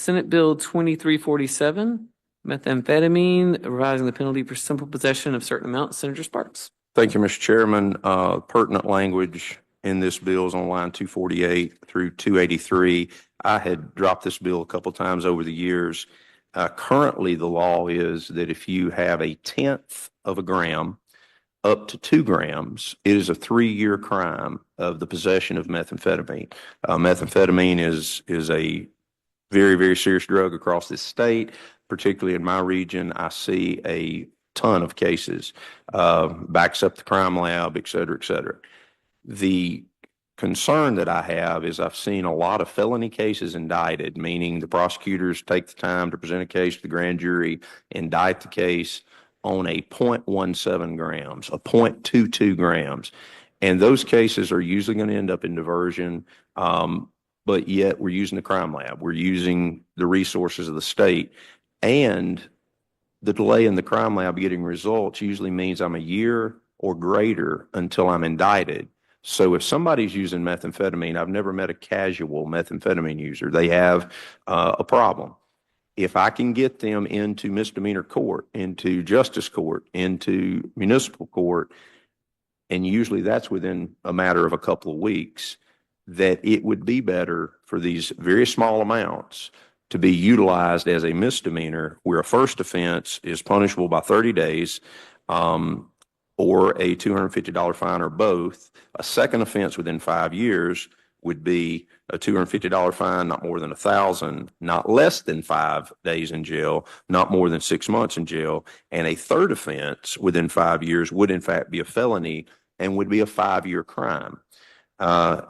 Senate Bill 2347, methamphetamine, revising the penalty for simple possession of certain amount. Senator Sparks. Thank you, Mr. Chairman. Pertinent language in this bill is on line 248 through 283. I had dropped this bill a couple times over the years. Currently, the law is that if you have a tenth of a gram up to 2 grams, it is a 3-year crime of the possession of methamphetamine. Methamphetamine is a very, very serious drug across this state. Particularly in my region, I see a ton of cases, backs up the crime lab, et cetera, et cetera. The concern that I have is I've seen a lot of felony cases indicted, meaning the prosecutors take the time to present a case to the grand jury, indict the case on a 0.17 grams, a 0.22 grams. And those cases are usually going to end up in diversion, but yet we're using the crime lab. We're using the resources of the state. And the delay in the crime lab getting results usually means I'm a year or greater until I'm indicted. So if somebody's using methamphetamine, I've never met a casual methamphetamine user. They have a problem. If I can get them into misdemeanor court, into justice court, into municipal court, and usually that's within a matter of a couple of weeks, that it would be better for these very small amounts to be utilized as a misdemeanor where a first offense is punishable by 30 days or a $250 fine or both. A second offense within 5 years would be a $250 fine, not more than $1,000, not less than 5 days in jail, not more than 6 months in jail. And a third offense within 5 years would in fact be a felony and would be a 5-year crime.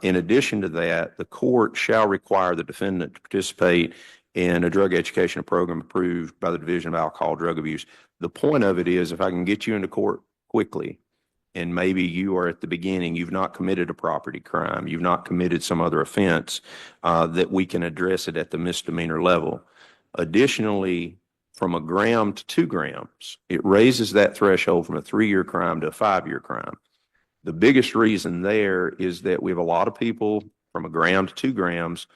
In addition to that, the court shall require the defendant to participate in a drug education program approved by the Division of Alcohol and Drug Abuse. The point of it is if I can get you into court quickly, and maybe you are at the beginning, you've not committed a property crime, you've not committed some other offense, that we can address it at the misdemeanor level. Additionally, from a gram to 2 grams, it raises that threshold from a 3-year crime to a 5-year crime. The biggest reason there is that we have a lot of people from a gram to 2 grams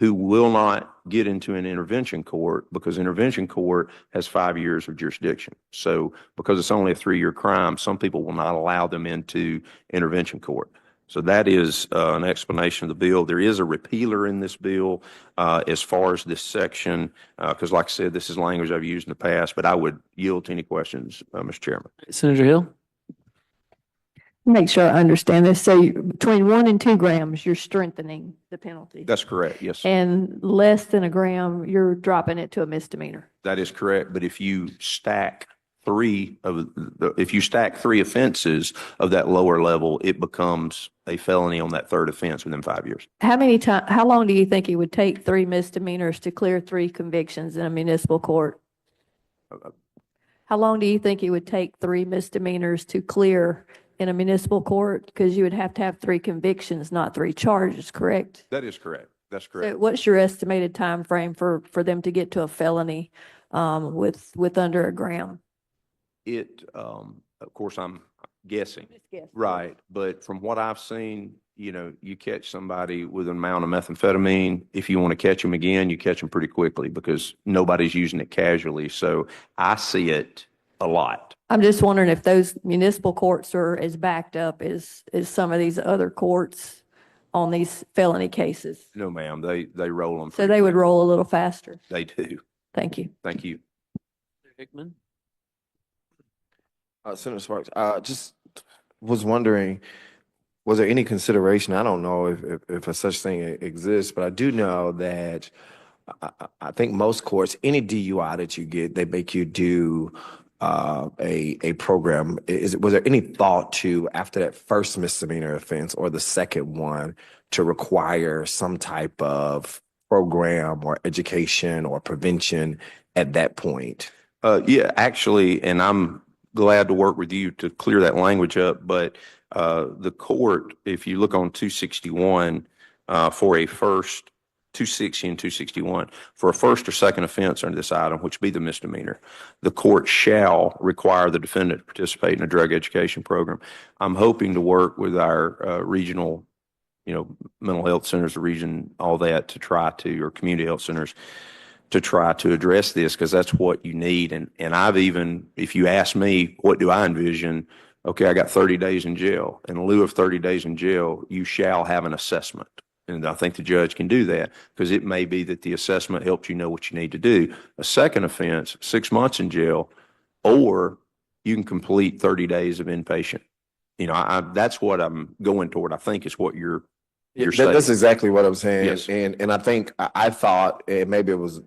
who will not get into an intervention court because intervention court has 5 years of jurisdiction. So because it's only a 3-year crime, some people will not allow them into intervention court. So that is an explanation of the bill. There is a repealer in this bill as far as this section, because like I said, this is language I've used in the past, but I would yield to any questions, Mr. Chairman. Senator Hill. Make sure I understand this. So between 1 and 2 grams, you're strengthening the penalty. That's correct, yes. And less than a gram, you're dropping it to a misdemeanor. That is correct. But if you stack three offenses of that lower level, it becomes a felony on that third offense within 5 years. How long do you think it would take 3 misdemeanors to clear 3 convictions in a municipal court? How long do you think it would take 3 misdemeanors to clear in a municipal court? Because you would have to have 3 convictions, not 3 charges, correct? That is correct. That's correct. So what's your estimated time frame for them to get to a felony with under a gram? Of course, I'm guessing. Just guess. Right. But from what I've seen, you catch somebody with an amount of methamphetamine. If you want to catch them again, you catch them pretty quickly because nobody's using it casually. So I see it a lot. I'm just wondering if those municipal courts are as backed up as some of these other courts on these felony cases. No, ma'am. They roll them. So they would roll a little faster. They do. Thank you. Thank you. Hickman. Senator Sparks, just was wondering, was there any consideration? I don't know if a such thing exists, but I do know that I think most courts, any DUI that you get, they make you do a program. Was there any thought to, after that first misdemeanor offense or the second one, to require some type of program or education or prevention at that point? Yeah, actually, and I'm glad to work with you to clear that language up, but the court, if you look on 261 for a first, 260 and 261, for a first or second offense under this item, which be the misdemeanor, the court shall require the defendant to participate in a drug education program. I'm hoping to work with our regional, mental health centers, the region, all that, to try to, or community health centers, to try to address this, because that's what you need. And I've even, if you ask me, what do I envision? Okay, I got 30 days in jail. In lieu of 30 days in jail, you shall have an assessment. And I think the judge can do that, because it may be that the assessment helps you know what you need to do. A second offense, 6 months in jail, or you can complete 30 days of inpatient. You know, that's what I'm going toward. I think is what you're saying. That's exactly what I'm saying. Yes. And I think I thought, and maybe it was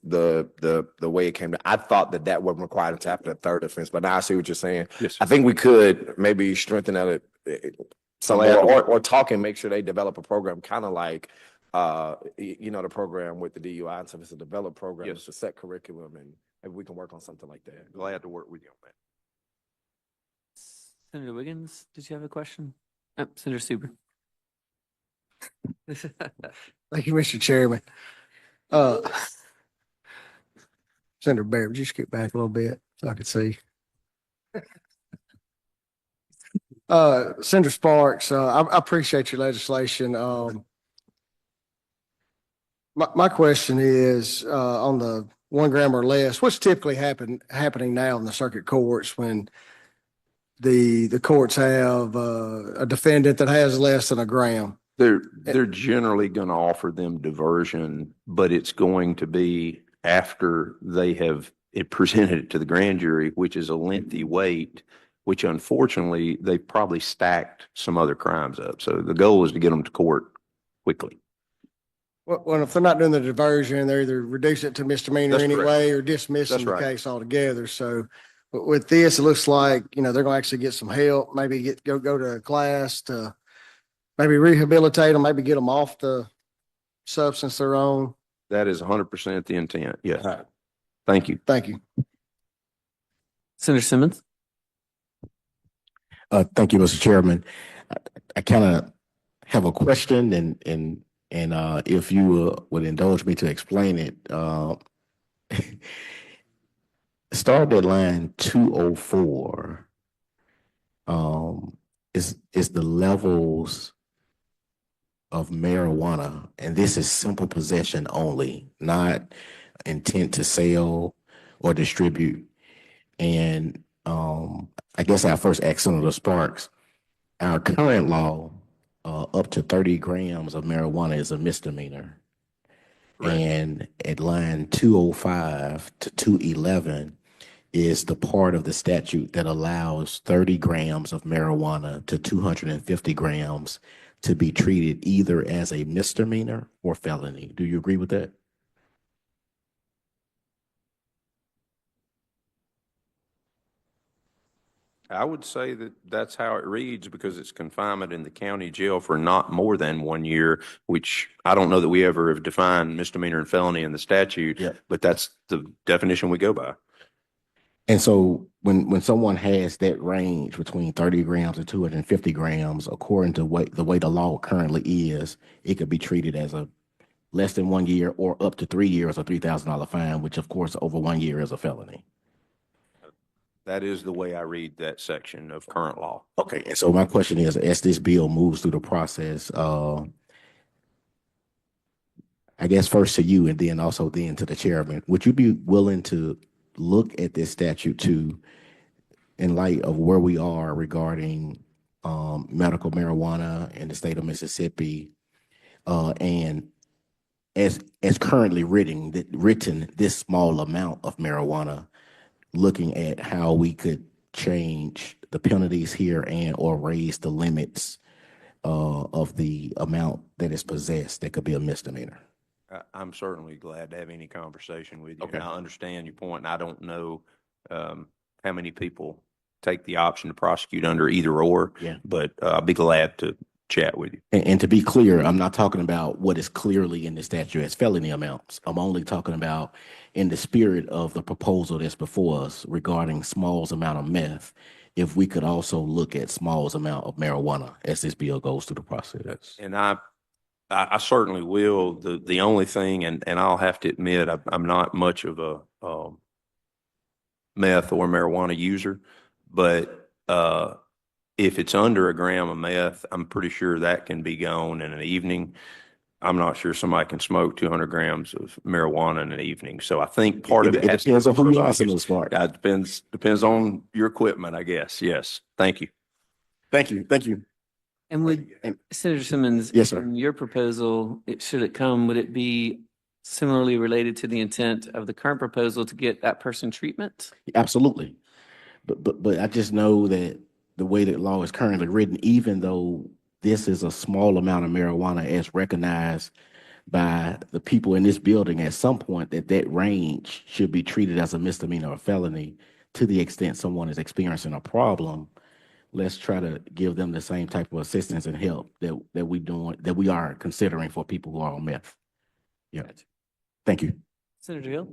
the way it came to, I thought that would require to happen a third offense, but now I see what you're saying. Yes. I think we could maybe strengthen that some Glad more, to- or talk and make sure they develop a program, kind of like the program with the DUI and stuff. It's a developed program. Yes. It's a set curriculum, and maybe we can work on something like that. Glad to work with you on that. Senator Wiggins, did you have a question? Senator Suber. Thank you, Mr. Chairman. Senator Barrett, would you skip back a little bit so I could see? Senator Sparks, I appreciate your legislation. My question is, on the 1 gram or less, what's typically happening now in the circuit courts when the courts have a defendant that has less than 1 gram? They're generally going to offer them diversion, but it's going to be after they have presented it to the grand jury, which is a lengthy wait, which unfortunately they've probably stacked some other crimes up. So the goal is to get them to court quickly. Well, if they're not doing the diversion, they're either reduce it to misdemeanor That's correct. anyway, or dismissing That's the right. case altogether. So but with this, it looks like, they're going to actually get some help, maybe go to a class to maybe rehabilitate them, maybe get them off the substance they're on. That is 100% the intent. Yes. All right. Thank you. Thank you. Senator Simmons. Thank you, Mr. Chairman. I kind of have a question, and if you would indulge me to explain it, start at line 204. Is the levels of marijuana, and this is simple possession only, not intent to sell or distribute. And I guess I first asked Senator Sparks, our current law, up to 30 grams of marijuana is a misdemeanor. Correct. And at line 205 to 211 is the part of the statute that allows 30 grams of marijuana to 250 grams to be treated either as a misdemeanor or felony. Do you agree with that? I would say that that's how it reads, because it's confinement in the county jail for not more than 1 year, which I don't know that we ever have defined misdemeanor and felony in the statute, Yeah. but that's the definition we go by. And so when someone has that range between 30 grams and 250 grams, according to the way the law currently is, it could be treated as a less than 1 year or up to 3 years or $3,000 fine, which of course over 1 year is a felony. That is the way I read that section of current law. Okay, and so my question is, as this bill moves through the process, I guess first to you and then also then to the chairman, would you be willing to look at this statute too, in light of where we are regarding medical marijuana in the state of Mississippi, and as currently written this small amount of marijuana, looking at how we could change the penalties here and or raise the limits of the amount that is possessed that could be a misdemeanor? I'm certainly glad to have any conversation with you. Okay. And I understand your point, and I don't know how many people take the option to prosecute under either or. Yeah. But I'll be glad to chat with you. And to be clear, I'm not talking about what is clearly in the statute as felony amounts. I'm only talking about in the spirit of the proposal that's before us regarding smalls amount of meth, if we could also look at smalls amount of marijuana as this bill goes through the process. And I certainly will. The only thing, and I'll have to admit, I'm not much of a meth or marijuana user, but if it's under 1 gram of meth, I'm pretty sure that can be gone in an evening. I'm not sure somebody can smoke 200 grams of marijuana in an evening. So I think part of it It has to depends on who you personal ask in use. this part. That depends on your equipment, I guess. Yes. Thank you. Thank you. Thank you. And would, Senator Simmons? Yes, sir. In your proposal, should it come, would it be similarly related to the intent of the current proposal to get that person treatment? Absolutely. But I just know that the way that law is currently written, even though this is a small amount of marijuana as recognized by the people in this building, at some point that range should be treated as a misdemeanor or felony to the extent someone is experiencing a problem. Let's try to give them the same type of assistance and help that we are considering for people who are on meth. Yeah. Thank you. Senator Hill?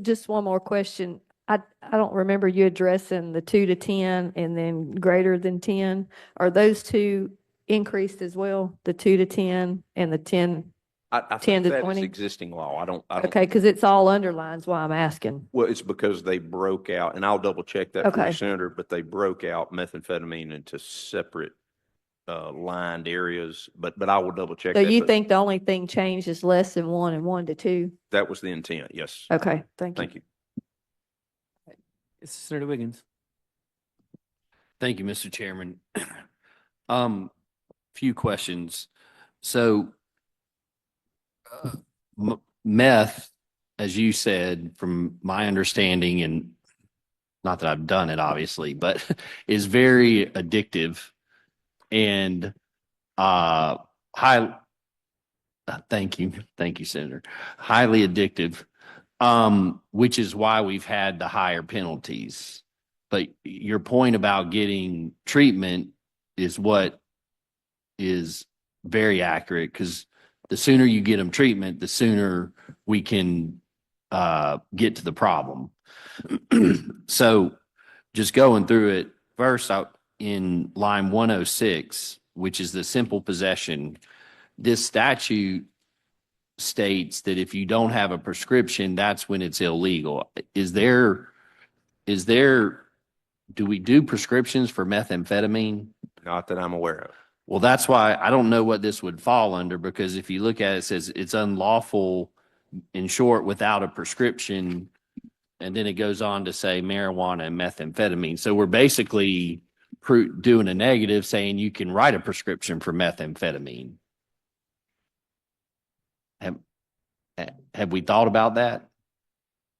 Just one more question. I don't remember you addressing the 2 to 10 and then greater than 10. Are those two increased as well? The 2 to 10 and the 10? I 10 think to that is 20? existing law. I don't. Okay, because it's all underlines why I'm asking. Well, it's because they broke out, and I'll double check that for Okay. you, Senator, but they broke out methamphetamine into separate lined areas, but I will double check So that. you But think the only thing changed is less than 1 and 1 to 2? that was the intent, yes. Okay, thank you. Thank you. Senator Wiggins? Thank you, Mr. Chairman. Few questions. So, meth, as you said, from my understanding, and not that I've done it obviously, but is very addictive and high. Thank you, Senator. Highly addictive, which is why we've had the higher penalties. But your point about getting treatment is what is very accurate, because the sooner you get them treatment, the sooner we can get to the problem. So just going through it, first out in line 106, which is the simple possession, this statute states that if you don't have a prescription, that's when it's illegal. Do we do prescriptions for methamphetamine? Not that I'm aware of. Well, that's why I don't know what this would fall under, because if you look at it, it says it's unlawful, in short, without a prescription. And then it goes on to say marijuana and methamphetamine. So we're basically doing a negative, saying you can write a prescription for methamphetamine. Have we thought about that?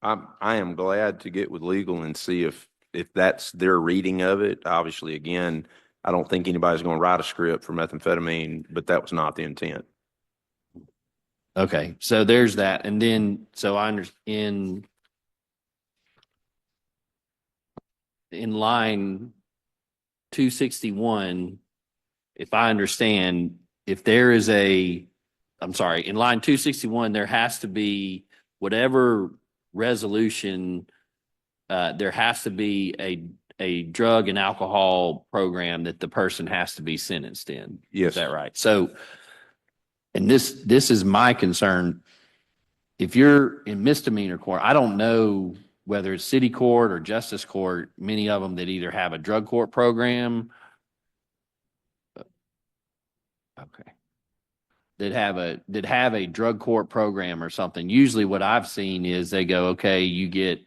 I am glad to get with legal and see if that's their reading of it. Obviously, again, I don't think anybody's going to write a script for methamphetamine, but that was not the intent. Okay, so there's that. And then, so I understand in line 261, if I understand, if there is I'm sorry, in line 261, there has to be whatever resolution, there has to be a drug and alcohol program that the person has to be sentenced in. Yes. Is that right? So, and this is my concern. If you're in misdemeanor court, I don't know whether it's city court or justice court, many of them that either have a drug court program. Okay. That have a drug court program or something. Usually what I've seen is they go, okay, you get,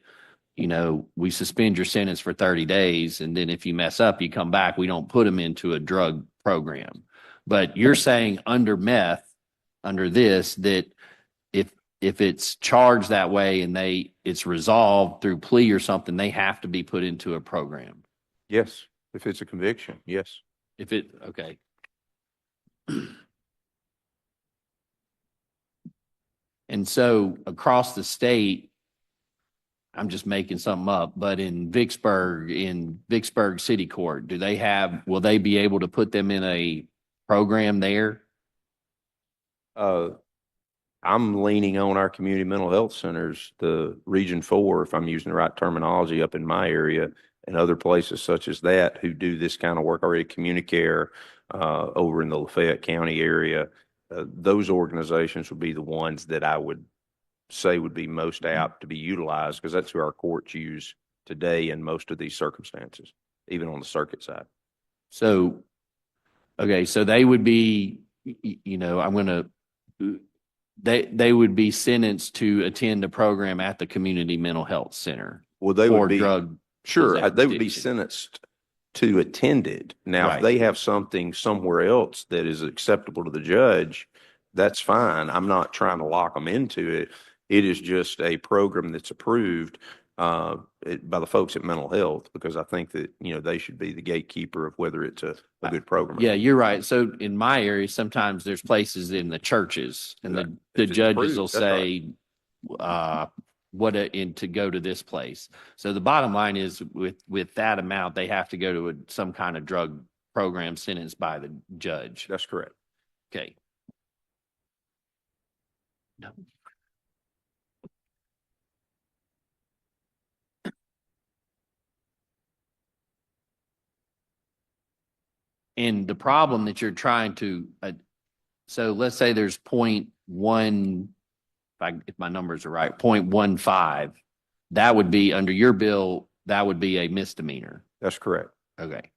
we suspend your sentence for 30 days. And then if you mess up, you come back, we don't put them into a drug program. But you're saying under meth, under this, that if it's charged that way and it's resolved through plea or something, they have to be put into a program. Yes. If it's a conviction, yes. Okay. And so across the state, I'm just making something up, but in Vicksburg City Court, will they be able to put them in a program there? I'm leaning on our community mental health centers, the Region 4, if I'm using the right terminology, up in my area, and other places such as that who do this kind of work already, Communicare, over in the Lafayette County area. Those organizations would be the ones that I would say would be most apt to be utilized, because that's who our courts use today in most of these circumstances, even on the circuit side. So Okay, so they would be, they would be sentenced to attend a program at the community mental health center Well, they for would be, drug. sure, possession they would be addiction. sentenced to attend it. Now, if Right. they have something somewhere else that is acceptable to the judge, that's fine. I'm not trying to lock them into it. It is just a program that's approved by the folks at mental health, because I think that, they should be the gatekeeper of whether it's a good program. or Yeah, not. you're right. So in my area, sometimes there's places in the churches and Right. the If it's judges approved, will that's right. say, to go to this place. So the bottom line is with that amount, they have to go to some kind of drug program sentenced by the judge. That's correct. Okay. No. And the problem that you're trying to, so let's say there's 0.1, if my numbers are right, 0.15, that would be under your bill, that would be a misdemeanor. That's correct. Okay.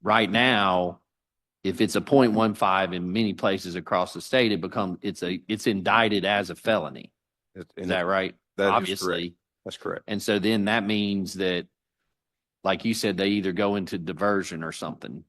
Right now, if it's a 0.15 in many places across the state, it's indicted as a felony. Is that right? That is correct. Obviously. That's correct. And so then that means that, like you said, they either go into diversion or something.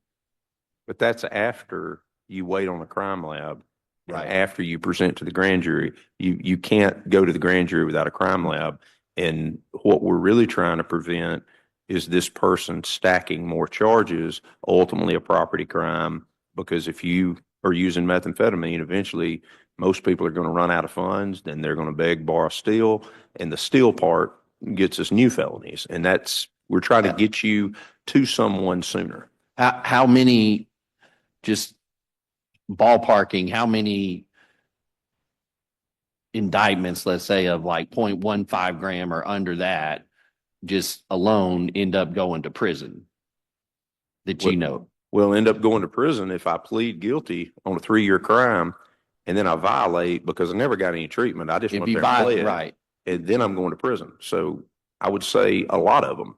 But that's after you wait on a crime lab. And Right. after you present to the grand jury, you can't go to the grand jury without a crime lab. And what we're really trying to prevent is this person stacking more charges, ultimately a property crime. Because if you are using methamphetamine, eventually most people are going to run out of funds, then they're going to beg, borrow, steal. And the steal part gets us new felonies. And we're trying to get you to someone sooner. How many, just ballparking, how many indictments, let's say of like 0.15 gram or under that, just alone end up going to prison? That you know. Will end up going to prison if I plead guilty on a 3-year crime and then I violate because I never got any treatment. I just If went you there and violate, pled, right, and then I'm going to prison. So I would say a lot of them.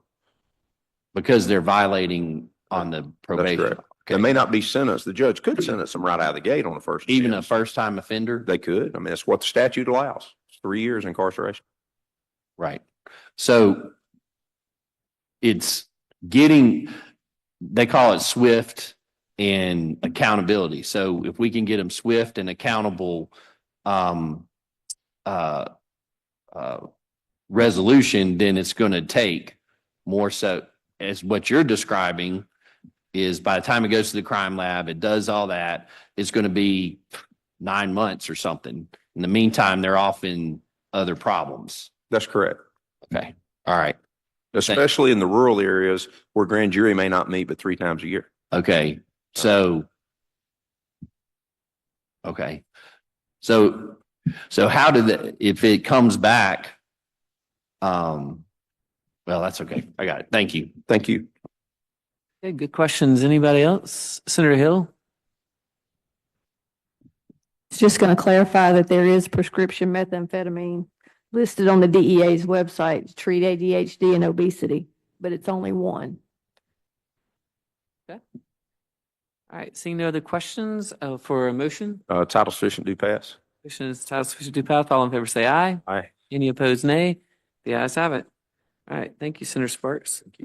because they're violating on the That's probation. correct. They Okay. may not be sentenced. The judge could sentence them right out of the gate on the first Even a offense. first-time offender? They could. I mean, that's what the statute allows. It's 3 years incarceration. Right. So it's getting, they call it swift and accountability. So if we can get them swift and accountable, resolution, then it's going to take more. So as what you're describing is by the time it goes to the crime lab, it does all that, it's going to be 9 months or something. In the meantime, they're off in other problems. That's correct. Okay. All right. Especially in the rural areas where grand jury may not meet but 3 times a year. Okay. So how did that, if it comes back, well, that's okay. I got it. Thank you. Thank you. Okay, good questions. Anybody else? Senator Hill? It's just going to clarify that there is prescription methamphetamine listed on the DEA's website to treat ADHD and obesity, but it's only one. All right, seeing no other questions for a motion? Title sufficient do pass. Motion is title sufficient to pass. All in favor say aye. Aye. Any opposed, nay. The ayes have it. All right, thank you, Senator Sparks. Thank you.